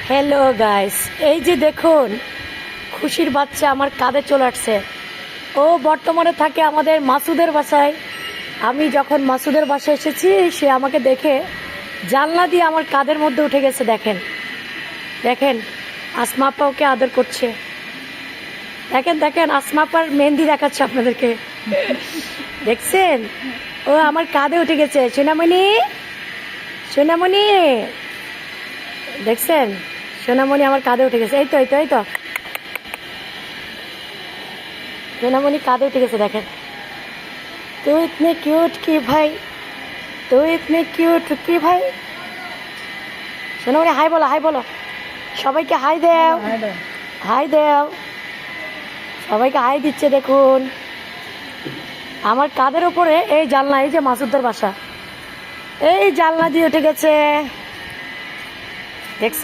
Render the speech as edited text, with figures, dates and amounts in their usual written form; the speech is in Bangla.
হ্যালো গাইস, এই যে দেখুন খুশির বাচ্চা আমার কাঁধে চলে আসছে। ও বর্তমানে থাকে আমাদের মাসুদের বাসায়। আমি যখন মাসুদের বাসায় এসেছি সে আমাকে দেখে জানলা দিয়ে আমার কাঁধের মধ্যে উঠে গেছে। দেখেন দেখেন আসমা আপা ওকে আদর করছে। দেখেন দেখেন আসমা আপার মেহেন্দি দেখাচ্ছে আপনাদেরকে, দেখছেন? ও আমার কাঁধে উঠে গেছে। সোনামণি সোনামণি দেখছেন, সোনামণি আমার কাঁধে উঠে গেছে। এই তো এই তো এই তো সোনামণি কাঁধে উঠে গেছে। দেখেন তুই ইতনে কিউট কি ভাই, তুই ইতনে কিউট কি ভাই। সোনামণি হাই বলো, হাই বলো, সবাইকে হাই দেও, হাই দেও, সবাইকে হাই দিচ্ছে। দেখুন আমার কাঁধের ওপরে এই জানলা, এই যে মাসুদদের বাসা, এই জানলা দিয়ে উঠে গেছে, দেখছ?